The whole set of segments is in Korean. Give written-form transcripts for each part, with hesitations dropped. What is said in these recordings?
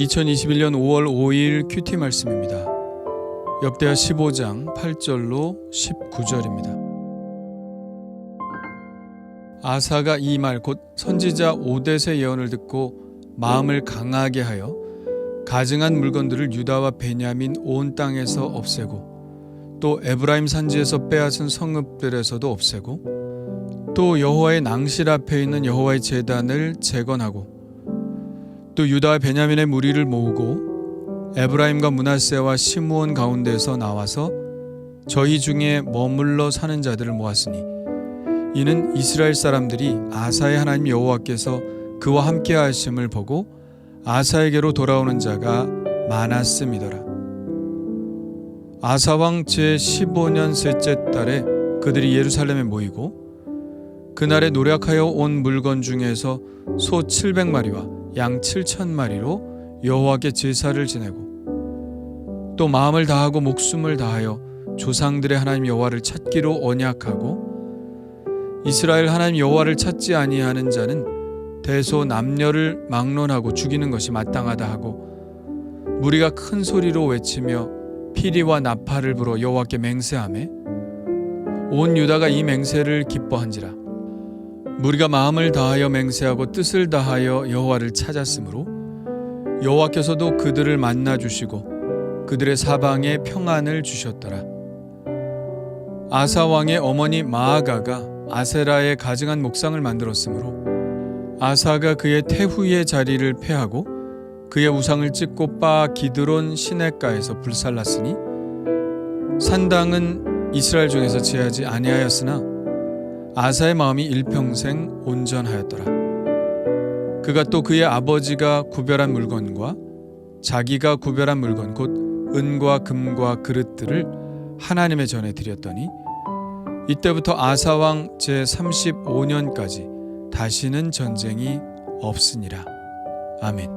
2021년 5월 5일 큐티 말씀입니다. 역대하 15장 8절로 19절입니다. 아사가 이 말 곧 선지자 오뎃의 예언을 듣고 마음을 강하게 하여 가증한 물건들을 유다와 베냐민 온 땅에서 없애고 또 에브라임 산지에서 빼앗은 성읍들에서도 없애고 또 여호와의 낭실 앞에 있는 여호와의 제단을 재건하고 또 유다와 베냐민의 무리를 모으고 에브라임과 므낫세와 시므온 가운데서 나와서 저희 중에 머물러 사는 자들을 모았으니 이는 이스라엘 사람들이 아사의 하나님 여호와께서 그와 함께 하심을 보고 아사에게로 돌아오는 자가 많았음이더라. 아사왕 제15년 셋째 달에 그들이 예루살렘에 모이고 그날에 노력하여 온 물건 중에서 소 700마리와 양 7,000마리로 여호와께 제사를 지내고 또 마음을 다하고 목숨을 다하여 조상들의 하나님 여호와를 찾기로 언약하고 이스라엘 하나님 여호와를 찾지 아니하는 자는 대소 남녀를 막론하고 죽이는 것이 마땅하다 하고 무리가 큰 소리로 외치며 피리와 나팔을 불어 여호와께 맹세하매 온 유다가 이 맹세를 기뻐한지라. 무리가 마음을 다하여 맹세하고 뜻을 다하여 여호와를 찾았으므로 여호와께서도 그들을 만나 주시고 그들의 사방에 평안을 주셨더라. 아사 왕의 어머니 마아가가 아세라의 가증한 목상을 만들었으므로 아사가 그의 태후의 자리를 폐하고 그의 우상을 찢고 바 기드론 시냇가에서 불살랐으니 산당은 이스라엘 중에서 제하지 아니하였으나 아사의 마음이 일평생 온전하였더라. 그가 또 그의 아버지가 구별한 물건과 자기가 구별한 물건 곧 은과 금과 그릇들을 하나님의 전에 드렸더니 이때부터 아사왕 제35년까지 다시는 전쟁이 없으니라. 아멘.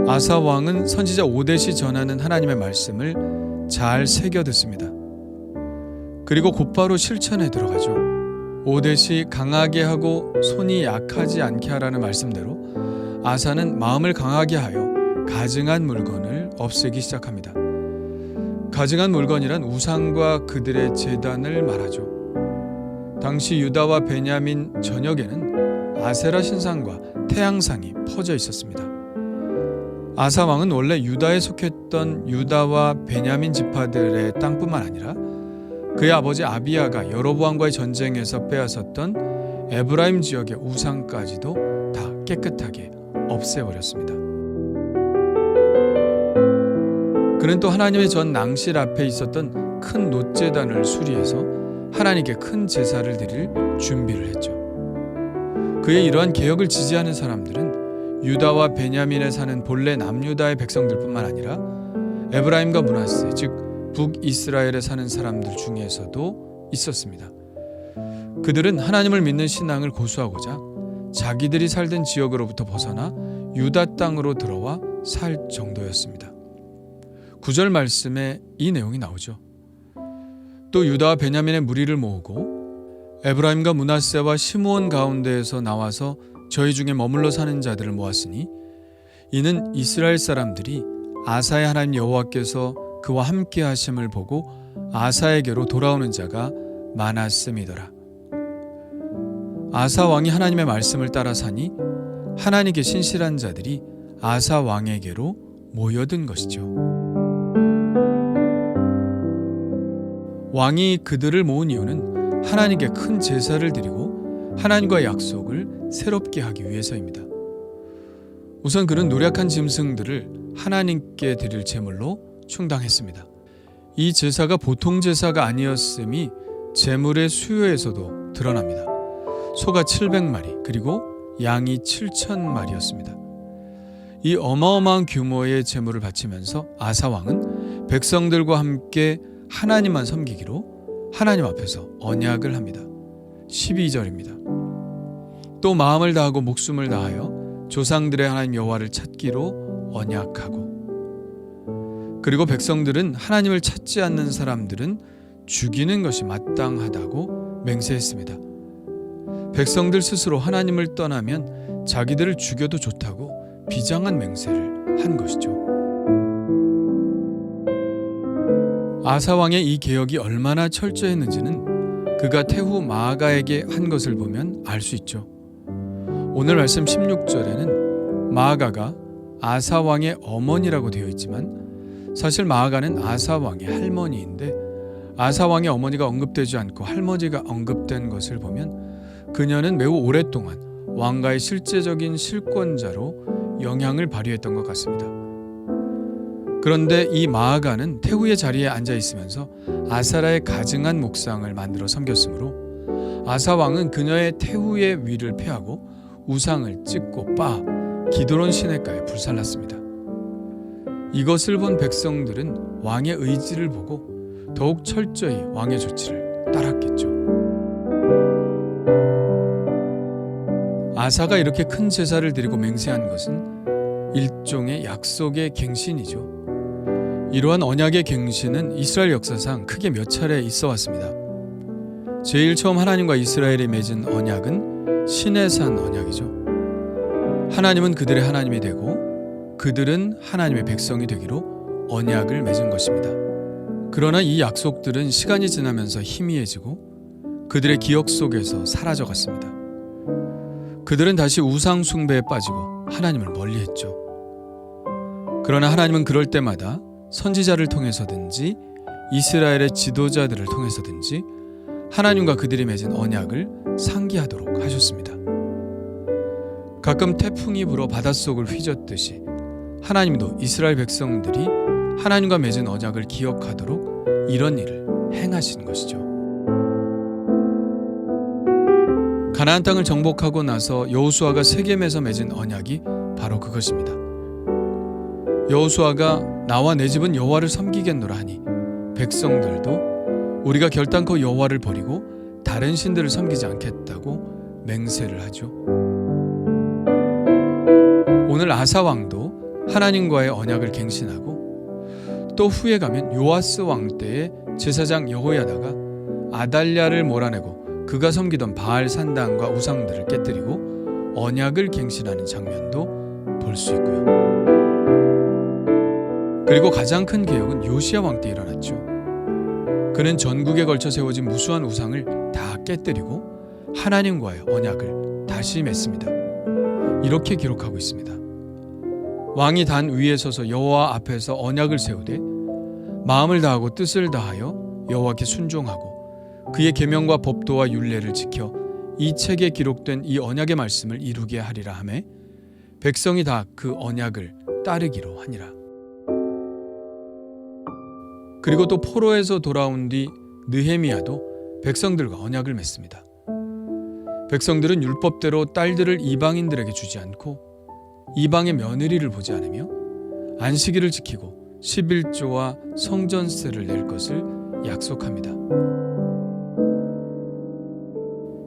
아사왕은 선지자 오뎃이 전하는 하나님의 말씀을 잘 새겨 듣습니다. 그리고 곧바로 실천에 들어가죠. 오뎃이 강하게 하고 손이 약하지 않게 하라는 말씀대로 아사는 마음을 강하게 하여 가증한 물건을 없애기 시작합니다. 가증한 물건이란 우상과 그들의 제단을 말하죠. 당시 유다와 베냐민 전역에는 아세라 신상과 태양상이 퍼져 있었습니다. 아사 왕은 원래 유다에 속했던 유다와 베냐민 지파들의 땅뿐만 아니라 그의 아버지 아비야가 여로보암과의 전쟁에서 빼앗았던 에브라임 지역의 우상까지도 다 깨끗하게 없애버렸습니다. 그는 또 하나님의 전 낭실 앞에 있었던 큰 놋제단을 수리해서 하나님께 큰 제사를 드릴 준비를 했죠. 그의 이러한 개혁을 지지하는 사람들은 유다와 베냐민에 사는 본래 남유다의 백성들뿐만 아니라 에브라임과 므낫세 즉 북이스라엘에 사는 사람들 중에서도 있었습니다. 그들은 하나님을 믿는 신앙을 고수하고자 자기들이 살던 지역으로부터 벗어나 유다 땅으로 들어와 살 정도였습니다. 9절 말씀에 이 내용이 나오죠. 또 유다와 베냐민의 무리를 모으고 에브라임과 므낫세와 시므온 가운데에서 나와서 저희 중에 머물러 사는 자들을 모았으니 이는 이스라엘 사람들이 아사의 하나님 여호와께서 그와 함께 하심을 보고 아사에게로 돌아오는 자가 많았음이더라. 아사 왕이 하나님의 말씀을 따라 사니 하나님께 신실한 자들이 아사 왕에게로 모여든 것이죠. 왕이 그들을 모은 이유는 하나님께 큰 제사를 드리고 하나님과의 약속을 새롭게 하기 위해서입니다. 우선 그는 노력한 짐승들을 하나님께 드릴 제물로 충당했습니다. 이 제사가 보통 제사가 아니었음이 제물의 수요에서도 드러납니다. 소가 700마리 그리고 양이 7,000마리였습니다. 이 어마어마한 규모의 제물을 바치면서 아사 왕은 백성들과 함께 하나님만 섬기기로 하나님 앞에서 언약을 합니다. 12절입니다. 또 마음을 다하고 목숨을 다하여 조상들의 하나님 여호와를 찾기로 언약하고 그리고 백성들은 하나님을 찾지 않는 사람들은 죽이는 것이 마땅하다고 맹세했습니다. 백성들 스스로 하나님을 떠나면 자기들을 죽여도 좋다고 비장한 맹세를 한 것이죠. 아사 왕의 이 개혁이 얼마나 철저했는지는 그가 태후 마아가에게 한 것을 보면 알 수 있죠. 오늘 말씀 16절에는 마아가가 아사 왕의 어머니라고 되어 있지만 사실 마아가는 아사 왕의 할머니인데 아사 왕의 어머니가 언급되지 않고 할머니가 언급된 것을 보면 그녀는 매우 오랫동안 왕가의 실제적인 실권자로 영향을 발휘했던 것 같습니다. 그런데 이 마아가는 태후의 자리에 앉아 있으면서 아사라의 가증한 목상을 만들어 섬겼으므로 아사 왕은 그녀의 태후의 위를 폐하고 우상을 찢고 빻아 기드론 시내가에 불살랐습니다. 이것을 본 백성들은 왕의 의지를 보고 더욱 철저히 왕의 조치를 따랐겠죠. 아사가 이렇게 큰 제사를 드리고 맹세한 것은 일종의 약속의 갱신이죠. 이러한 언약의 갱신은 이스라엘 역사상 크게 몇 차례 있어 왔습니다. 제일 처음 하나님과 이스라엘이 맺은 언약은 시내산 언약이죠. 하나님은 그들의 하나님이 되고 그들은 하나님의 백성이 되기로 언약을 맺은 것입니다. 그러나 이 약속들은 시간이 지나면서 희미해지고 그들의 기억 속에서 사라져갔습니다. 그들은 다시 우상 숭배에 빠지고 하나님을 멀리했죠. 그러나 하나님은 그럴 때마다 선지자를 통해서든지 이스라엘의 지도자들을 통해서든지 하나님과 그들이 맺은 언약을 상기하도록 하셨습니다. 가끔 태풍이 불어 바닷속을 휘젓듯이 하나님도 이스라엘 백성들이 하나님과 맺은 언약을 기억하도록 이런 일을 행하신 것이죠. 가나안 땅을 정복하고 나서 여호수아가 세겜에서 맺은 언약이 바로 그것입니다. 여호수아가 나와 내 집은 여호와를 섬기겠노라 하니 백성들도 우리가 결단코 여호와를 버리고 다른 신들을 섬기지 않겠다고 맹세를 하죠. 오늘 아사 왕도 하나님과의 언약을 갱신하고 또 후에 가면 요아스 왕 때의 제사장 여호야다가 아달랴를 몰아내고 그가 섬기던 바알 산당과 우상들을 깨뜨리고 언약을 갱신하는 장면도 볼 수 있고요. 그리고 가장 큰 개혁은 요시야 왕 때 일어났죠. 그는 전국에 걸쳐 세워진 무수한 우상을 다 깨뜨리고 하나님과의 언약을 다시 맺습니다. 이렇게 기록하고 있습니다. 왕이 단 위에 서서 여호와 앞에서 언약을 세우되 마음을 다하고 뜻을 다하여 여호와께 순종하고 그의 계명과 법도와 율례를 지켜 이 책에 기록된 이 언약의 말씀을 이루게 하리라 하매 백성이 다 그 언약을 따르기로 하니라. 그리고 또 포로에서 돌아온 뒤 느헤미야도 백성들과 언약을 맺습니다. 백성들은 율법대로 딸들을 이방인들에게 주지 않고 이방의 며느리를 보지 않으며 안식일을 지키고 11조와 성전세를 낼 것을 약속합니다.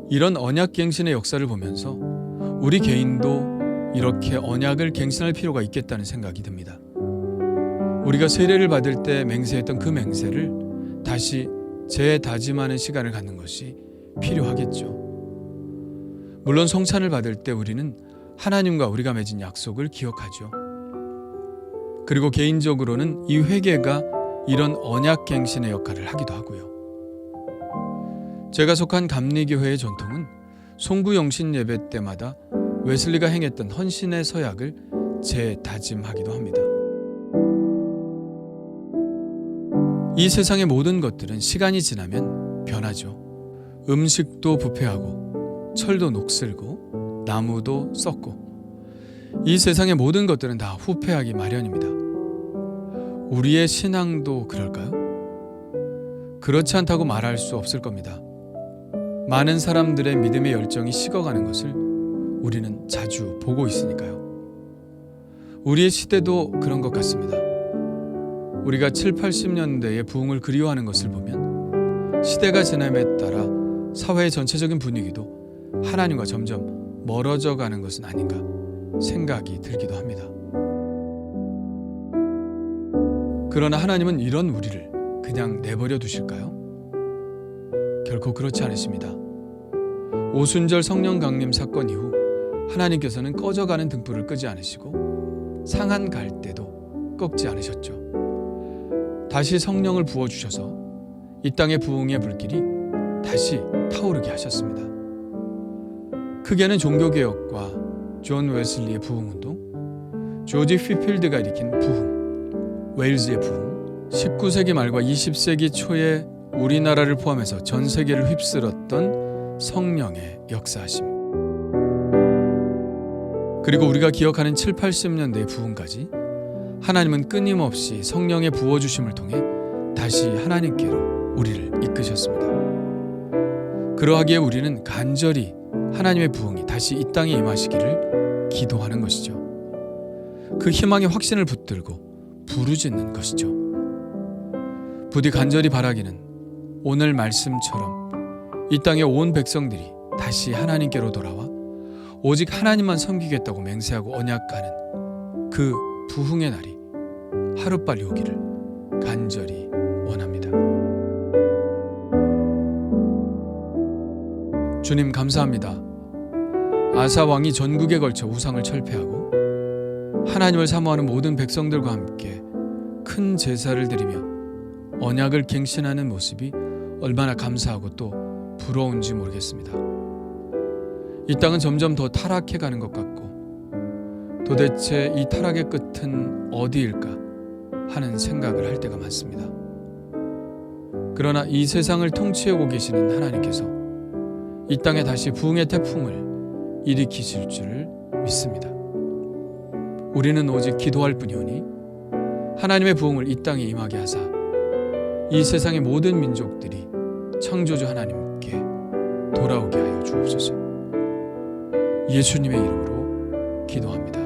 이런 언약 갱신의 역사를 보면서 우리 개인도 이렇게 언약을 갱신할 필요가 있겠다는 생각이 듭니다. 우리가 세례를 받을 때 맹세했던 그 맹세를 다시 재다짐하는 시간을 갖는 것이 필요하겠죠. 물론 성찬을 받을 때 우리는 하나님과 우리가 맺은 약속을 기억하죠. 그리고 개인적으로는 이 회개가 이런 언약 갱신의 역할을 하기도 하고요. 제가 속한 감리교회의 전통은 송구 영신 예배 때마다 웨슬리가 행했던 헌신의 서약을 재다짐하기도 합니다. 이 세상의 모든 것들은 시간이 지나면 변하죠. 음식도 부패하고 철도 녹슬고 나무도 썩고 이 세상의 모든 것들은 다 후패하기 마련입니다. 우리의 신앙도 그럴까요? 그렇지 않다고 말할 수 없을 겁니다. 많은 사람들의 믿음의 열정이 식어가는 것을 우리는 자주 보고 있으니까요. 우리의 시대도 그런 것 같습니다. 우리가 7, 80년대의 부흥을 그리워하는 것을 보면 시대가 지남에 따라 사회의 전체적인 분위기도 하나님과 점점 멀어져 가는 것은 아닌가 생각이 들기도 합니다. 그러나 하나님은 이런 우리를 그냥 내버려 두실까요? 결코 그렇지 않으십니다. 오순절 성령 강림 사건 이후 하나님께서는 꺼져가는 등불을 끄지 않으시고 상한 갈대도 꺾지 않으셨죠. 다시 성령을 부어주셔서 이 땅의 부흥의 불길이 다시 타오르게 하셨습니다. 크게는 종교개혁과 존 웨슬리의 부흥운동, 조지 휘필드가 일으킨 부흥, 웨일즈의 부흥, 19세기 말과 20세기 초에 우리나라를 포함해서 전 세계를 휩쓸었던 성령의 역사하심, 그리고 우리가 기억하는 7, 80년대의 부흥까지 하나님은 끊임없이 성령의 부어주심을 통해 다시 하나님께로 우리를 이끄셨습니다. 그러하기에 우리는 간절히 하나님의 부흥이 다시 이 땅에 임하시기를 기도하는 것이죠. 그 희망의 확신을 붙들고 부르짖는 것이죠. 부디 간절히 바라기는 오늘 말씀처럼 이 땅의 온 백성들이 다시 하나님께로 돌아와 오직 하나님만 섬기겠다고 맹세하고 언약하는 그 부흥의 날이 하루빨리 오기를 간절히 원합니다. 주님 감사합니다. 아사 왕이 전국에 걸쳐 우상을 철폐하고 하나님을 사모하는 모든 백성들과 함께 큰 제사를 드리며 언약을 갱신하는 모습이 얼마나 감사하고 또 부러운지 모르겠습니다. 이 땅은 점점 더 타락해가는 것 같고 도대체 이 타락의 끝은 어디일까 하는 생각을 할 때가 많습니다. 그러나 이 세상을 통치하고 계시는 하나님께서 이 땅에 다시 부흥의 태풍을 일으키실 줄을 믿습니다. 우리는 오직 기도할 뿐이오니 하나님의 부흥을 이 땅에 임하게 하사 이 세상의 모든 민족들이 창조주 하나님께 돌아오게 하여 주옵소서. 예수님의 이름으로 기도합니다.